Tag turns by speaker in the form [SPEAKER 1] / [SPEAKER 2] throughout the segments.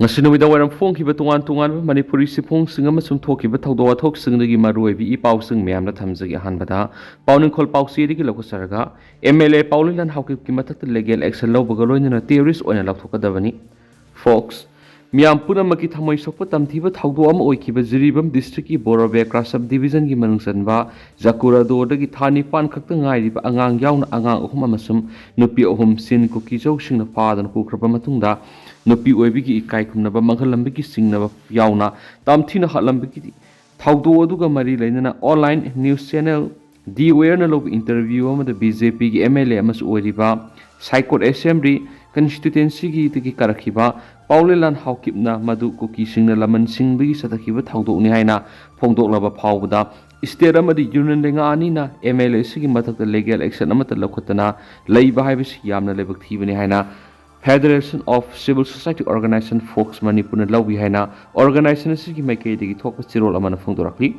[SPEAKER 1] ngasi nuida waram phongkhiba tongan tongan manipuri siphongsing amasung thokhiba thawdo athoksingnagi maruibi i pausing meyamna thamjagi ahanbada pauning khol pausi digi lokosaraga MLA paulilan hawkip ki mathakta legal action lawbaga loinana terrorist oina lathokadabani folks miyam punamaki thamoi sokpa tamthiba thawdo ama oikhiba jiribam district ki borobe krasab division gi manungsanba zakura do dagi thani pan khakta ngairiba angang yauna angang ahum amasum nupi ahum sin kuki jawsingna fadan kukraba matungda nupi oibigi ikai khumnaba manghalambigi singnaba yauna tamthina halambigi thawdo aduga mari lainana online news channel di aware lob interview amada BJP gi MLA amas oiriba Saikot Assembly constituency gi tiki karakhiba paulelan hawkipna madu kuki singna laman singbigi satakhiba thawdo ni haina phongdoklaba phawbada state amadi union lenga anina MLA sigi mathakta legal action amata lokhatana leiba haibisi yamna lebak thibani haina Federation of Civil Society Organization Folks Manipur Lawi haina organization sigi maikei digi thokpa chirol amana phongdorakli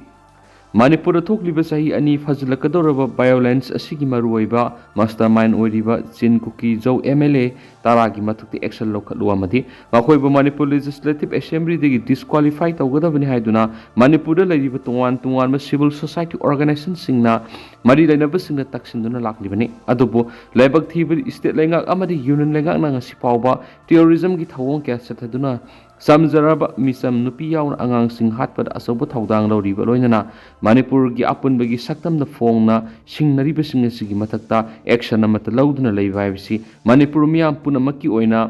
[SPEAKER 1] Manipur thokliba sahi ani fazlakadoraba violence asigi maruiba mastermind oiriba chin kuki jo MLA taragi mathukti action lokhalu amadi makoiba Manipur Legislative Assembly digi disqualify tawgadabani haiduna Manipur da laiba tungan civil society organization singna mari lainaba singna taksinduna laklibani adubu laibak thibri state lengak amadi union lengak na ngasi pawba terrorism gi thawong kya sathaduna samjaraba misam nupi yaun angang sing hatpad asobo thawdang lawriba loinana Manipur gi apunbagi saktamna phongna singnariba singasigi mathakta action amata lawduna leiba haibisi Manipur miyam punamaki oina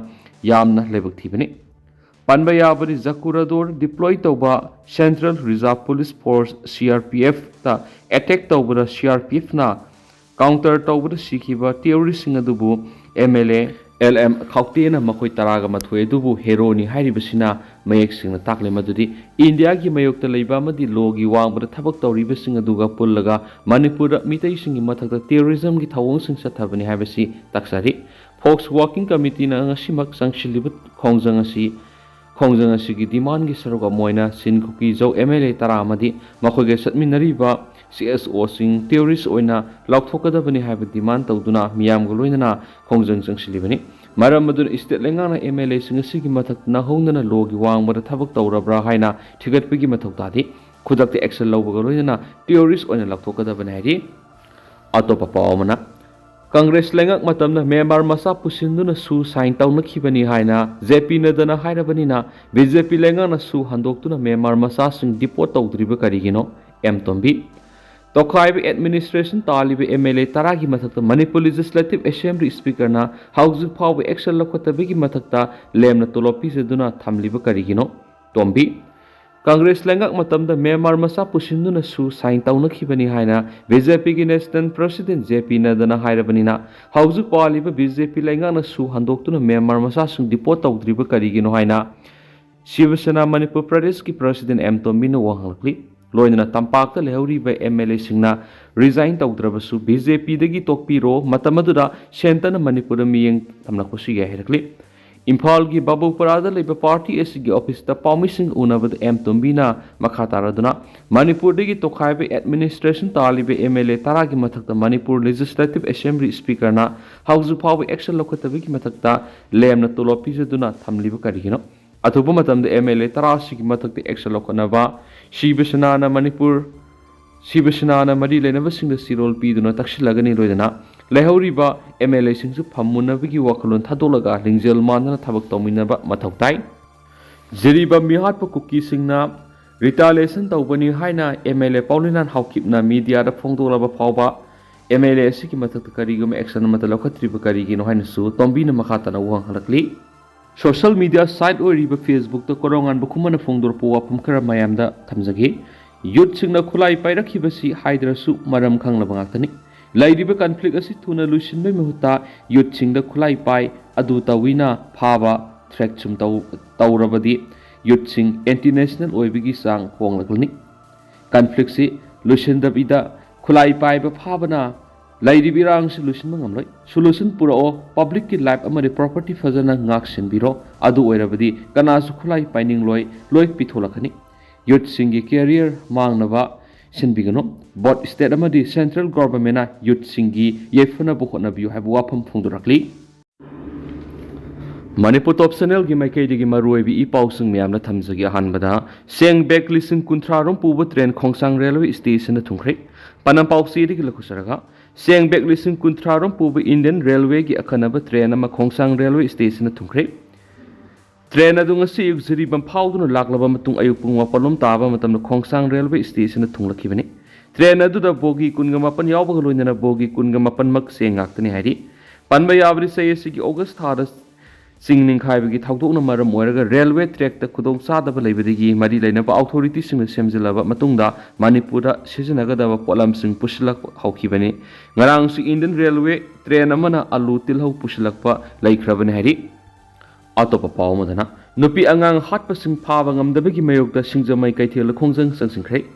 [SPEAKER 1] yamna lebak thibani panba yabari zakurador deploy tawba Central Reserve Police Force CRPF ta attack tawba CRPF na counter tawba sikhiba terrorist singadubu MLA LM khawtena makoi taraga mathoi dubu heroni hairibasina mayek singna takle madudi India gi mayokta leiba madi logi wangbada thabak tawriba singa duga pullaga Manipur mitai singi mathakta terrorism gi thawong sing sathabani haibasi taksari Folks Working Committee na ngasimak sangshilibat khongjang asi gi demand gi saruga moina sin kuki jo MLA tara amadi makhoge satminariba CSO sing terrorist oina laukthokadabani haiba demand tawduna miyam go loinana khongjang sangshilibani maram madun state lengana MLA sing asigi mathak na hongna logi wangbada thabak tawrabra haina thigatpigi mathokdadi khudakti action lawbaga loinana terrorist oina laukthokadabani hairi atopa pawmana Congress lengak matamna member masa pusinduna su sign tawnakibani haina JP nadana hairabanina BJP lengana su handoktuna member masa sing deport tawdriba karigino M Tombi Tokhaiba administration taliba MLA taragi mathakta Manipur Legislative Assembly speaker na hauju phaw action lokhatabigi mathakta lemna tolopi seduna thamliba karigino Tombi Congress lengak matamda member masa pusinduna su sign tawnakibani haina BJP gi national president JP nadana hairabanina hauju paliba BJP lengana su handoktuna member masa sing deport tawdriba karigino haina Shiva Sena Manipur Pradesh ki president M Tombi na wahalakli loinana tampakta lehuriba MLA singna resign tawdrabasu BJP dagi tokpiro matamaduda sentana Manipur miyeng tamlakpusi ya herakli Imphal gi Babu Parada leba party SG office ta permission unabad M Tombina makhataraduna Manipur dagi tokhaiba administration talibe MLA taragi mathakta Manipur Legislative Assembly speaker na hauju phaw action lokatabi ki mathakta lemna tolopi seduna thamliba karigino athuba matamda MLA tarasi ki mathakta action lokanaba Shivasena na Manipur Shivasena na mari lenaba singda sirol piduna takshilagani loidana Lehoriba MLA singsu phamunabigi wakalon thadolaga lingjel manana thabak tawminaba mathautai Jiriba mihatpa kuki singna retaliation tawbani haina MLA paulinan hawkipna media da phongdolaba phawba MLA siki mathakta karigum action mata lokhatriba karigino haina su tombina makhatana wang halakli social media site oriba Facebook ta Korounganba khumana phongdor powa phumkhara mayamda thamjagi youth singna khulai pairakhibasi haidrasu maram khanglaba ngaktani Lairiba conflict asi thuna lusinbe mehuta youth singda khulai pai adu tawina phaba threat chum tawrabadi youth sing international oibigi sang honglakni conflict si lusindabida khulai pai ba phabana lairibi rang solution mangamloi solution purao public ki life amari property fazana ngak sinbiro adu oirabadi kana su khulai paining loi pitholakani youth singi career mangnaba sinbigano both state amadi central government na youth singi yefuna bokhona biu habu wafam phungdurakli Manipur Top Channel gi maikei gi maruibi I pausung miyamna thamjagi ahanbada seng bek lising kunthrarom puba train khongsang railway station na thungkhre panam pausi ri lakusaraga seng bek lising kunthrarom puba Indian Railway gi akanaba train ama khongsang railway station na thungkhre train adu ngasi yugziri bam phauduna laklaba matung ayuk pung wapalom taba matamna khongsang railway station na thunglakibani train adu da bogi kunga mapan yawba loinana bogi kunga mapan mak sengaktani hari panba yabri sayesi gi August thada Singning Kaibagi Tautukna Maram Waraga Railway Track the Kudong Sadaba Labadigi, Madi Lainaba Authority Sing Semzilaba Matunda, Manipura, Sizanagadava Polam Sing Pushilak Haukibani, Narang si Indian Railway, Trainamana Alu Tilho Pushilakpa, Lake Ravanhari, Autopa Paumadana, Nupi Angang Hot Passing Pavangam the Bigi Mayok Singza Maikatil Kongzang Sansing Cray.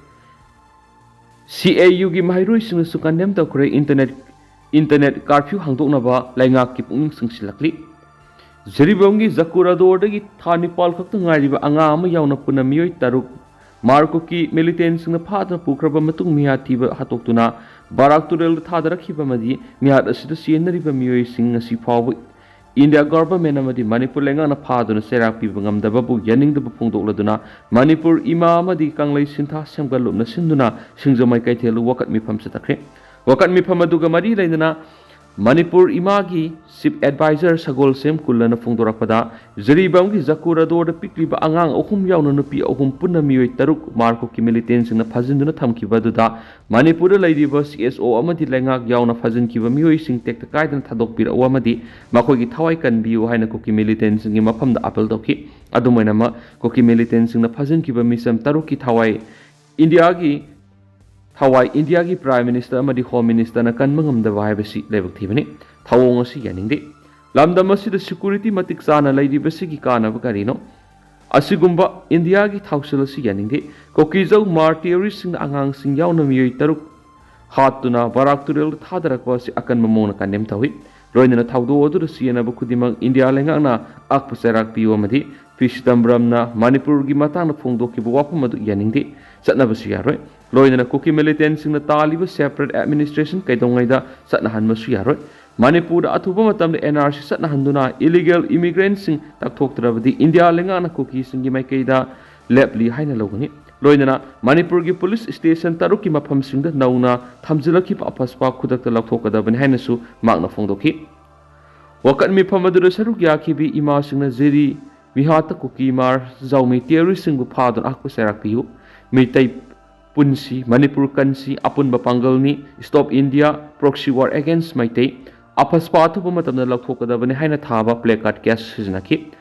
[SPEAKER 1] CAU gi Mahiro Sing Sukandem to create internet curfew Hangtonaba, Langa Kipung Sing Silakli. Zeribongi Zakura Dordagi Thani Paul Kaktangai Angama Yauna Punamio Taruk Markoki militants in the partner Pukraba Matung Miatiba Hatotuna Barak to Rel Tadara Kibamadi Miat a citizen in the river Mio sing a sea power India government Menamadi Manipur Langana Pardon Serapi Bangam the Babu Yanning the Pupungo Laduna Manipur Imama di Kanglai Sinta Samgalum Nasinduna Singza Maikatel walk at me from Satakre walk at me from Maduga Madi Lainana Manipur Imagi Sip Advisor Sagol Sem Kulana Fundorapada Zeribam Zakura Dor the Pikliba Angang Okum Yaunapi Okum Punami Taruk Marco militants in the Pazinduna Tamki Baduda Manipur Lady Bus SO Amati Langak Yauna Fazin Kiva sing take the guidance Tadok Pir Awamadi Makogi Tawai can be Uhina Koki militants in Mapam the Apple Doki Adumanama Koki militants in the Pazin Kiva Misam Taruki Tawai Indiagi Hawaii India ki Prime Minister amadi Home Minister na kan mangam da vaibasi lebak thibani thawong asi yaningde lamdam asi da security matik sana laidi basi ki kana bakarino asigumba India ki thawsel asi yaningde kokizau martyrs sing angang sing yauna miyoi taruk hatuna barak turel thadarak wasi akan mamona kanem thawi roinana thawdo odur siena bakudimang India lenga na akpasarak piwa madi Pishtambramna Manipur gi matang na phongdo ki buwapu madu yaningde satna basi yaroi Loinana Kuki militants in the Taliban separate administration Kaidongaida Satnahan Masuyaroi. Manipur Atuba Matam the NRC Satnahanduna illegal immigrants in Taktok the India Lengana cookies in Gimaikaida Lepli Haina Logani. Loinana Manipur gi police station Taruki Mapam Sing the Nauna Tamzilaki Apaspa Kudak the Lakoka Ben Hainasu Magna Fondoki. Wakat mi Pamadura Sarugyaki be imasing the Ziri Mihata Kuki Mar Zaumi terrorist single pardon Aquaserapiu. Mitai Punsi, Manipur Kansi, Apunba Pangalni, Stop India, Proxy War Against Maite, Apaspatu Matam the Lakoka the Haina Taba, Placard Gas Siznaki.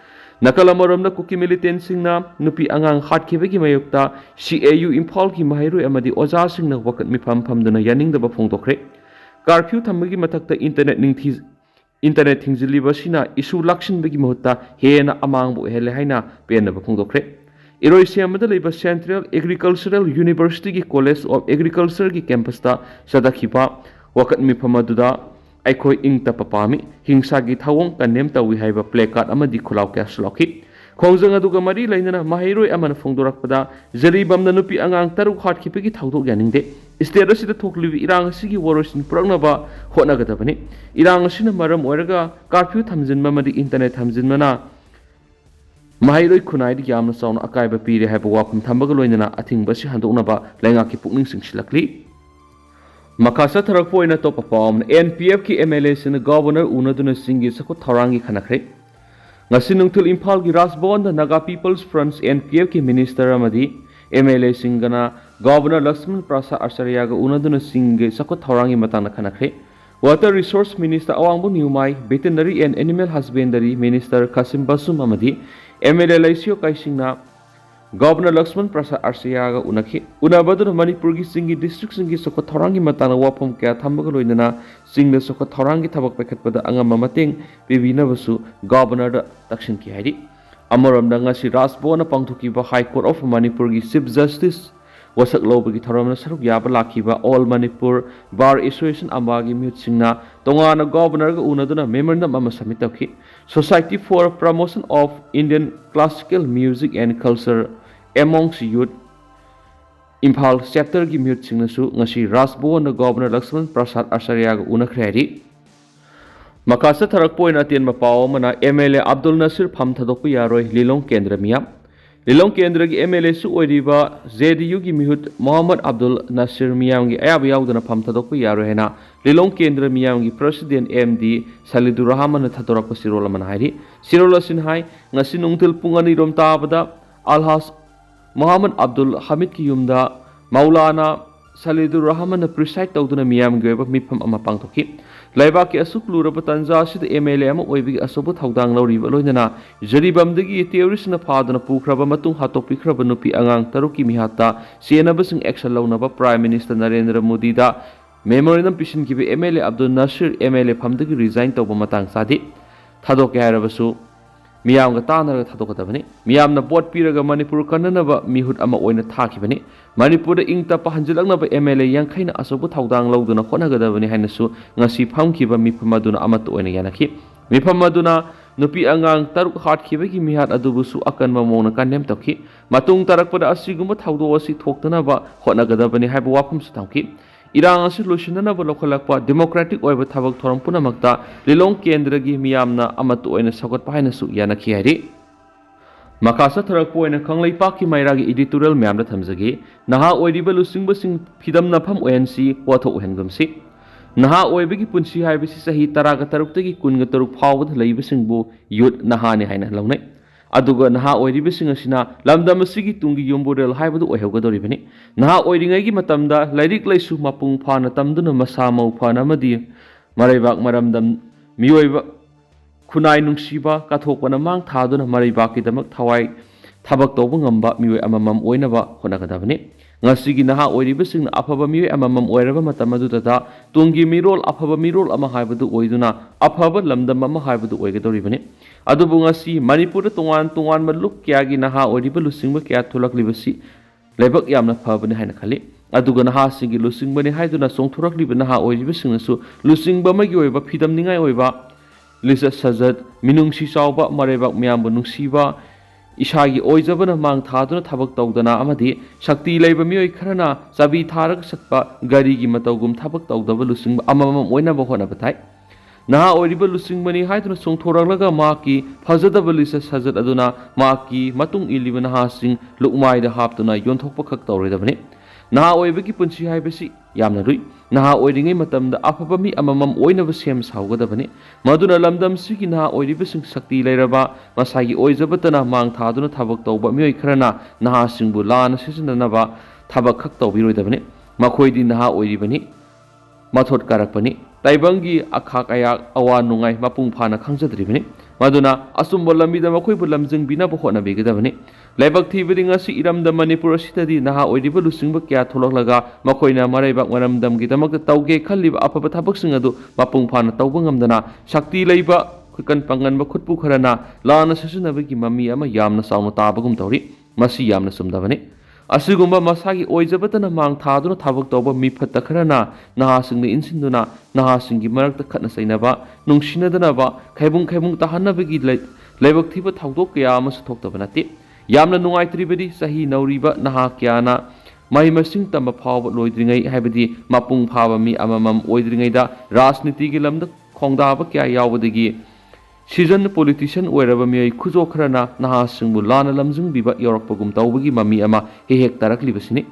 [SPEAKER 1] Nakalamoram the Kuki militants sing na, Nupi Angang Hatkiviki Mayokta, CAU Impalki Mahiru Amadi Oza sing na Wakat Mipam Pam the Yaning the Bafongtokre. Curfew Tamagi Matakta Internet things Libasina, issue Lakshin Bigi Mota, Hena Amang Helena, Pena Bafongtokre. Iroisiamada Labor Central Agricultural University ki College of Agriculture ki campus ta sadakhipa wakat mi phamaduda aikoi ingta papami hingsa gi thawong kanem tawi haiba placard amadi khulaw kya sloki khongjang aduga mari lainana mahiroi amana phongdorakpada jaribam na nupi angang taruk hat khipe ki thawdok yaningde state asida thoklibi irang asigi worosin puraknaba hotnagadabani irang asina maram oiraga curfew thamjinma madi internet thamjinmana Mahiroi Kunai di Yamna Sound Akaiba Piri have a walk from Tambagaloina, I think Bashi Handonaba, Langaki Putting Sing Shilakli. Makasa Tarapo in a top of form, NPF ki MLA in the governor Unaduna Singi Sako Tarangi Kanakre. Nasinung till Impalgi Rasbon, the Naga People's Fronts NPF ki Minister Amadi, MLA Singana, Governor Laxman Prasa Arsariaga Unaduna Singi Sako Tarangi Matana Kanakre. Water Resource Minister Awangbu Niumai, Veterinary and Animal Husbandry Minister Kasim Basum Amadi, MLA Laisio Kaisingna, Governor Laxman Prasa Arsiaga Unaki, Unabadu Manipurgi Singi District Singi Sokotorangi Matana Wapum Kaya Tambagaloina, Sing the Sokotorangi Tabak Packet Pada Angamating, Bibina Vasu, Governor Dakshin Kihadi, Amaram Dangasi Rasbona Pangtukiba High Court of Manipurgi Chief Justice. Wasak Lobagi Taramana Saruk Yabalakiba, All Manipur, Bar Association Ambagi Mutsingna, Tongana Governor Unaduna, Memorandum Amasamitaki, Society for Promotion of Indian Classical Music and Culture amongst Youth, Impal Chapter Gimutsingnasu, Nashi Rasbo and the Governor Laxman Prasad Asariaga Unakredi. Makasa tharakpoin atin mapaw mana MLA Abdul Nasir pham thadokpa yaroi Lilong Kendra miyam Lilong Kendra gi MLA su oiriba ZDU gi mihut Muhammad Abdul Nasir miyam gi ayab yaudana pham thadokpa yaroi hena Lilong Kendra miyam gi President MD Salidur Rahman thadorakpa sirola man hairi sirola sin hai ngasi nungtil pungani rom tabada Alhas Muhammad Abdul Hamid ki yumda Maulana Salidur Rahman preside tawduna miyam gi ba mifam ama pangthoki Laiba ki asuk luraba tanza sid MLA ama oibi asobu thaudang lauriba loinana jaribamdagi theories na phadana pukraba matung hatokpikraba nupi angang taruki mihata senabasing action launaba Prime Minister Narendra Modi da memorandum pisin kibe MLA Abdul Nasir MLA phamdagi resign tawba matang sadi thadok harabasu miyam ga tanara thadokadabani miyam na bot piraga Manipur kananaba mihut ama oina thakibani Manipur da ingta pahanjilaknaba MLA yangkhaina asobu thaudang lauduna khonagadabani hainasu ngasi phamkiba miphamaduna amat oina yanakhi miphamaduna nupi angang taruk hatkibagi mihat adubusu Akanba mona kanem takhi matung tarakpada asiguma thaudo asi thoktanaba khonagadabani haiba wafam su thamki Irang asi losinanaba lokhalakpa democratic oiba thabak thoram punamakta Lilong Kendra gi miyamna amat oina sagatpa hainasu yanakhi hairi Makasa tharakpo oina khanglai pakki mairagi editorial myamda thamjagi naha oiriba lusingbasing phidam nafam ONC wathok uhengumsi naha oibagi punsi haibisi sahi taraga taruktagi kunga taruk phawbad leibasingbu yut naha ni haina launai aduga naha oiribasing asina lamdam asigi tungi yomborel haibadu oheugadoribani naha oiringai gi matamda lairik laisu mapung phana tamduna masa mau phana madi maraibak maramdam miyoiba Kunai nungsiba kathokpana mang thaduna maribaki damak thawai thabak tawba ngamba mioi amamam oinaba khonagadabani ngasigi naha oiribasing afaba mioi amamam oiraba matamadudata tungi mirol afaba mirol ama haibadu oiduna afaba lamdam ama haibadu oigadoribani adubu ngasi Manipur tungan maluk kyagi naha oiriba lusingba kya thulaklibasi lebak yamna phabani haina khali aduga naha singi lusingbani haiduna songthurakliba naha oiribasing nasu lusingba magi oiba phidam ningai oiba Lisa Sajad Minungsi Sauba Marebak Miambu Nungsiba Ishagi Oizabana Mang Thaduna Tabak Tawdana Amadi Shakti Labor Mioi Karana Sabi Tarak Satpa Gari Gimatagum Tabak Tawdaba Lusing Amamam Oinaba Honabatai Naha Oiriba Lusing Mani Haiduna Song Toralaga Maki Fazadaba Lisa Sajad Aduna Maki Matung Ilibana Hasing Lukmai the Haptuna Yontokpa Kaktaurabani Naha Oibaki Punsi Haibasi Yamnarui Naha Oiringai Matamda Afabami Amamam Oinava Sem Saugadabani Maduna Lamdam Siki Naha Oiribasing Sakti Lairaba Masagi Oizabatana Mang Thaduna Tabak Tawba Mioi Karana Naha Singbu Lana Sisanaba Tabak Kaktawirodabani Makoidi Naha Oiribani Mathot Karakpani Taibangi Akak Ayak Awan Nungai Mapung Phana Khangsadribani Maduna Asumbo Lamida Makoibu Lamjing Bina Bohona Bigadabani Laibak Thibadi ngasi iramda Manipur asitadi naha oiriba lusingba kya tholaklaga makoina maraibak maramdam gidamakta tawge khalliba afaba thabaksing adu mapung phana tawba ngamdana shakti leiba khukan panganba khutpu kharana lana sasunabagi mami ama yamna sauna tabagum tawri masi yamna sumdabani asigumba masagi oijabatana mang thaduna thabak tawba mifatta kharana naha singni insinduna naha singi marakta khatna sainaba nungsinadana khaibung tahanabagi laibak thiba thawdok kya ama suthoktabanati Yamna nungai tribadi sahi nauriba naha kyana mai masing tamba phawba loidringai haibadi mapung phawa mi amamam oidringai da rajniti gi lamda khongdaba kya yawbadagi season politician oiraba mi khujo kharana naha singbu lana lamjing biba yorokpagum tawbagi mami ama hehek taraklibasini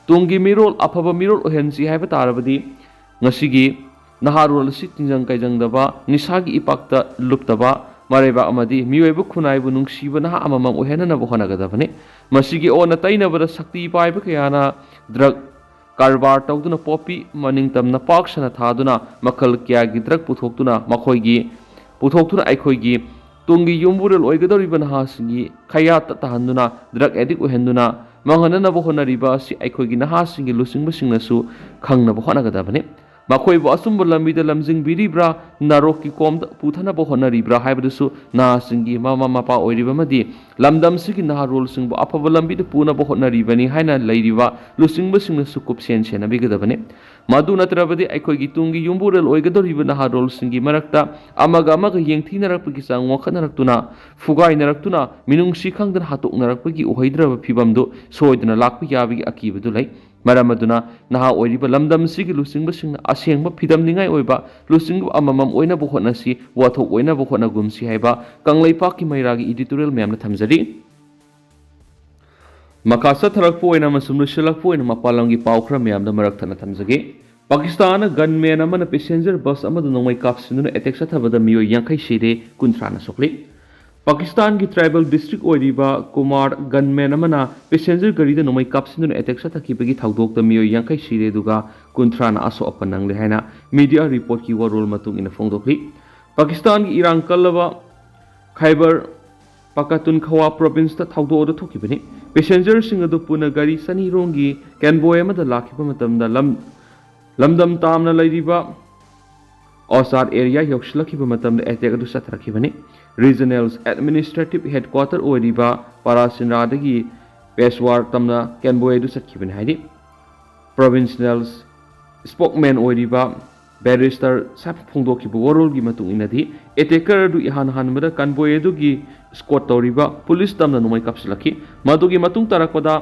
[SPEAKER 1] tungi mirol afaba mirol ohensi haiba tarabadi ngasigi naharol si tinjang kaijang daba nisagi ipakta luptaba Mareba Amadi, Miweba Kunai Bunungsiba Naha Amamam Ohena Bohanagadavani, Masigi Ona Tainabada Sakti Paibakayana, Drug Karbar Tauduna Poppy, Maningtam Napakshana Taduna, Makal Kyagi Drug Putoktuna, Makoigi, Putoktuna Aikoigi, Tungi Yumburil Oigadoriban Hasingi, Kayata Tahanduna, Drug Edik Ohenduna, Mangana Bohona Riba, Si Aikoigi Nahasingi, Lusing Basingnasu, Kangna Bohanagadavani. Makoibu asumbu lamida lamjing biribra naroki komda puthana bohona ribra haibadusu na singi mama mapa oiriba madi lamdam sigi na role singbu afaba lambida puna bohona ribani haina leiriba lusingba singna sukup sen sena bigadabane madu natrabadi aikogi tungi yumburel oigadoriba na role singi marakta amaga yengthinarakpagi sang wakhanaраktuna fugainaраktuna minung sikhangdan hatuknarakpagi ohidraba phibamdu soidna lakpa yabigi akibadu lai ꯃꯔꯝ ꯑꯗꯨꯅ ꯅꯍꯥ ꯑꯣꯏꯔꯤꯕ ꯂꯝꯗꯝꯁꯤꯒꯤ ꯂꯨꯆꯤꯡꯕꯁꯤꯡꯅ ꯑꯁꯦꯡꯕ ꯐꯤꯗꯝꯅꯤꯡꯉꯥꯏ ꯑꯣꯏꯕ ꯂꯨꯆꯤꯡꯕ ꯑꯃꯃꯝ ꯑꯣꯏꯅꯕ ꯍꯣꯠꯅꯁꯤ ꯋꯥꯊꯣꯛ ꯑꯣꯏꯅꯕ ꯍꯣꯠꯅꯒꯨꯝꯁꯤ ꯍꯥꯏꯕ ꯀꯪꯂꯩꯄꯥꯛꯀꯤ ꯃꯩꯔꯥꯒꯤ ꯏꯗꯤꯇꯣꯔꯤꯌꯦꯜ ꯃꯌꯥꯝꯅ ꯊꯝꯖꯔꯤ ꯃꯈꯥ ꯆꯠꯊꯔꯛꯄ ꯑꯣꯏꯅ ꯑꯃꯁꯨꯡ ꯂꯣꯏꯁꯤꯜꯂꯛꯄ ꯑꯣꯏꯅ ꯃꯄꯥꯟ ꯂꯝꯒꯤ ꯄꯥꯎ ꯈꯔ ꯃꯌꯥꯝꯗ ꯃꯔꯛ ꯊꯠꯅ ꯊꯝꯖꯒꯦ ꯄꯥꯀꯤꯁꯇꯥꯟꯅ ꯒꯟꯃꯦꯟ ꯑꯃꯅ ꯄꯦꯁꯦꯟꯖꯔ ꯕꯁ ꯑꯃꯗ ꯅꯣꯡꯃꯩ ꯀꯥꯞꯁꯤꯟꯗꯨꯅ ꯑꯦꯇꯦꯛ ꯆꯠꯊꯕꯗ ꯃꯤꯑꯣꯏ 50 ꯁꯤꯔꯦ 30ꯅ ꯁꯣꯛꯂꯤ ꯄꯥꯀꯤꯁꯇꯥꯟꯒꯤ ꯇ꯭ꯔꯥꯏꯕꯦꯜ ꯗꯤꯁꯇ꯭ꯔꯤꯛ ꯑꯣꯏꯔꯤꯕ ꯀꯨꯃꯥꯔ ꯒꯟꯃꯦꯟ ꯑꯃꯅ ꯄꯦꯁꯦꯟꯖꯔ ꯒꯥꯔꯤꯗ ꯅꯣꯡꯃꯩ ꯀꯥꯞꯁꯤꯟꯗꯨꯅ ꯑꯦꯇꯦꯛ ꯆꯠꯊꯈꯤꯕꯒꯤ ꯊꯧꯗꯣꯛꯇ ꯃꯤꯑꯣꯏ 50 ꯁꯤꯔꯦ ꯑꯗꯨꯒ 30ꯅ ꯑꯁꯣꯛ ꯑꯄꯟ ꯅꯪꯂꯦ ꯍꯥꯏꯅ ꯃꯤꯗꯤꯌꯥ ꯔꯤꯄꯣꯔꯠꯀꯤ ꯋꯥꯔꯣꯜ ꯃꯇꯨꯡ ꯏꯟꯅ ꯐꯣꯡꯗꯣꯛꯂꯤ ꯄꯥꯀꯤꯁꯇꯥꯟꯒꯤ ꯏꯔꯥꯡ ꯀꯜꯂꯕ ꯈꯥꯏꯕꯔ ꯄꯈꯇꯨꯟꯈꯋꯥ ꯄ꯭ꯔꯣꯚꯤꯟꯁꯇ ꯊꯧꯗꯣꯛ ꯑꯗꯨ ꯊꯣꯛꯈꯤꯕꯅꯤ ꯄꯦꯁꯦꯟꯖꯔꯁꯤꯡ ꯑꯗꯨ ꯄꯨꯟꯅ ꯒꯥꯔꯤ ꯆꯅꯤꯔꯣꯝꯒꯤ ꯀꯦꯟꯕꯣꯏ ꯑꯃꯗ ꯂꯥꯛꯈꯤꯕ ꯃꯇꯝꯗ ꯂꯝꯗꯝ ꯇꯥꯝꯅ ꯂꯩꯔꯤꯕ ꯑꯣꯁꯥꯔ ꯑꯦꯔꯤꯌꯥ ꯌꯧꯁꯤꯜꯂꯛꯈꯤꯕ ꯃꯇꯝꯗ ꯑꯦꯇꯦꯛ ꯑꯗꯨ ꯆꯠꯊꯔꯛꯈꯤꯕꯅꯤ ꯔꯤꯖꯅꯦꯜ ꯑꯦꯗꯃꯤꯅꯤꯁꯇ꯭ꯔꯦꯇꯤꯚ ꯍꯦꯗꯀ꯭ꯋꯥꯇꯔ ꯑꯣꯏꯔꯤꯕ ꯄꯥꯔꯥꯁꯤꯟꯔꯥꯗꯒꯤ ꯄꯦꯁꯋꯥꯔ ꯇꯝꯅ ꯀꯦꯟꯕꯣꯏ ꯑꯗꯨ ꯆꯠꯈꯤꯕꯅꯤ ꯍꯥꯏꯗꯤ ꯄ꯭ꯔꯣꯚꯤꯟꯁꯤꯌꯦꯜ ꯁ꯭ꯄꯣꯛꯃꯦꯟ ꯑꯣꯏꯔꯤꯕ ꯕꯦꯔꯤꯁꯇꯔ ꯁꯥꯞ ꯐꯣꯡꯗꯣꯛꯈꯤꯕ ꯋꯥꯔꯣꯜꯒꯤ ꯃꯇꯨꯡ ꯏꯟꯅꯗꯤ ꯑꯦꯇꯦꯀꯔ ꯑꯗꯨ ꯏꯍꯥꯟ ꯍꯥꯟꯕꯗ ꯀꯟꯕꯣꯏ ꯑꯗꯨꯒꯤ ꯁ꯭ꯀꯣꯠ ꯇꯧꯔꯤꯕ ꯄꯨꯂꯤꯁ ꯇꯝꯅ ꯅꯣꯡꯃꯩ ꯀꯥꯞꯁꯤꯜꯂꯛꯈꯤ ꯃꯗꯨꯒꯤ ꯃꯇꯨꯡ ꯇꯥꯔꯛꯄꯗ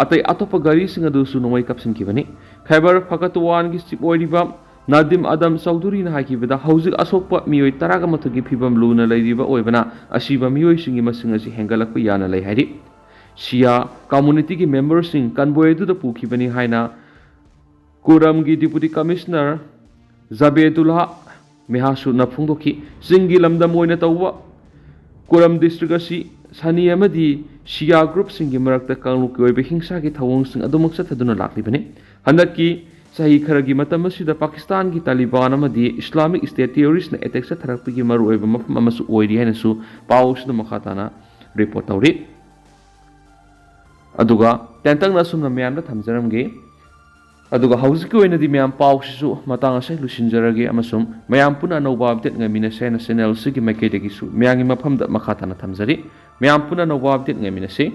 [SPEAKER 1] ꯑꯇꯩ ꯑꯇꯣꯞꯄ ꯒꯥꯔꯤꯁꯤꯡ ꯑꯗꯨꯁꯨ ꯅꯣꯡꯃꯩ ꯀꯥꯞꯁꯤꯟꯈꯤꯕꯅꯤ ꯈꯩꯕꯔ ꯄꯈꯇꯨꯋꯥꯟꯒꯤ ꯆꯤꯞ ꯑꯣꯏꯔꯤꯕ ꯅꯥꯗꯤꯝ ꯑꯗꯝ ꯆꯧꯙꯨꯔꯤꯅ ꯍꯥꯏꯈꯤꯕꯗ ꯍꯧꯖꯤꯛ ꯑꯁꯣꯛꯄ ꯃꯤꯑꯣꯏ 11ꯒꯤ ꯐꯤꯕꯝ ꯂꯨꯅ ꯂꯩꯔꯤꯕ ꯑꯣꯏꯕꯅ ꯑꯁꯤꯕ ꯃꯤꯑꯣꯏꯁꯤꯡꯒꯤ ꯃꯁꯤꯡ ꯑꯁꯤ ꯍꯦꯟꯒꯠꯂꯛꯄ ꯌꯥꯅ ꯂꯩ ꯍꯥꯏꯔꯤ ꯁꯤꯌꯥ ꯀꯝꯃꯨꯅꯤꯇꯤꯒꯤ ꯃꯦꯝꯕꯔꯁꯤꯡ ꯀꯟꯕꯣꯏ ꯑꯗꯨꯗ ꯄꯨꯈꯤꯕꯅꯤ ꯍꯥꯏꯅ ꯀꯨꯔꯝꯒꯤ ꯗꯤꯄꯨꯇꯤ ꯀꯃꯤꯁꯅꯔ ꯖꯥꯕꯦꯗꯨꯜꯂꯥ ꯃꯦꯍꯥꯁꯨꯗꯅ ꯐꯣꯡꯗꯣꯛꯈꯤ ꯆꯤꯡꯒꯤ ꯂꯝꯗꯝ ꯑꯣꯏꯅ ꯇꯧꯕ ꯀꯨꯔꯝ ꯗꯤꯁꯇ꯭ꯔꯤꯛ ꯑꯁꯤ ꯁꯅꯤ ꯑꯃꯗꯤ ꯁꯤꯌꯥ ꯒ꯭ꯔꯨꯞꯁꯤꯡꯒꯤ ꯃꯔꯛꯇ ꯀꯥꯡꯂꯨꯞꯀꯤ ꯑꯣꯏꯕ ꯍꯤꯡꯁꯥꯒꯤ ꯊꯧꯑꯣꯡꯁꯤꯡ ꯑꯗꯨꯃꯛ ꯆꯠꯊꯗꯨꯅ ꯂꯥꯛꯂꯤꯕꯅꯤ ꯍꯟꯗꯛꯀꯤ ꯆꯍꯤ ꯈꯔꯒꯤ ꯃꯇꯝ ꯑꯁꯤꯗ ꯄꯥꯀꯤꯁꯇꯥꯟꯒꯤ ꯇꯥꯂꯤꯕꯥꯟ ꯑꯃꯗꯤ ꯏꯁꯂꯥꯃꯤꯛ ꯁ꯭ꯇꯦꯠ ꯇꯦꯔꯣꯔꯤꯁꯅ ꯑꯦꯇꯦꯛ ꯆꯠꯊꯔꯛꯄꯒꯤ ꯃꯔꯨꯑꯣꯏꯕ ꯃꯐꯝ ꯑꯃꯁꯨ ꯑꯣꯏꯔꯤ ꯍꯥꯏꯅꯁꯨ ꯄꯥꯎ ꯑꯁꯤꯗ ꯃꯈꯥ ꯇꯥꯅ ꯔꯤꯄꯣꯔꯠ ꯇꯧꯔꯤ ꯑꯗꯨꯒ ꯇꯦꯟꯇꯛꯅ ꯑꯁꯨꯝꯅ ꯃꯌꯥꯝꯗ ꯊꯝꯖꯔꯝꯒꯦ ꯑꯗꯨꯒ ꯍꯧꯖꯤꯛꯀꯤ ꯑꯣꯏꯅꯗꯤ ꯃꯌꯥꯝ ꯄꯥꯎꯁꯤꯁꯨ ꯃꯇꯥꯡ ꯑꯁꯤ ꯂꯣꯏꯁꯤꯟꯖꯔꯒꯦ ꯑꯃꯁꯨꯡ ꯃꯌꯥꯝ ꯄꯨꯟꯅ ꯑꯅꯧꯕ ꯑꯞꯗꯦꯠ ꯉꯥꯏꯃꯤꯟꯅꯁꯦ ꯍꯥꯏꯅ ꯆꯦꯅꯦꯜ ꯑꯁꯤꯒꯤ ꯃꯥꯏꯀꯩꯗꯒꯤꯁꯨ ꯃꯌꯥꯝꯒꯤ ꯃꯐꯝꯗ ꯃꯈꯥ ꯇꯥꯅ ꯊꯝꯖꯔꯤ ꯃꯌꯥꯝ ꯄꯨꯟꯅ ꯑꯅꯧꯕ ꯑꯞꯗꯦꯠ ꯉꯥꯏꯃꯤꯟꯅꯁꯤ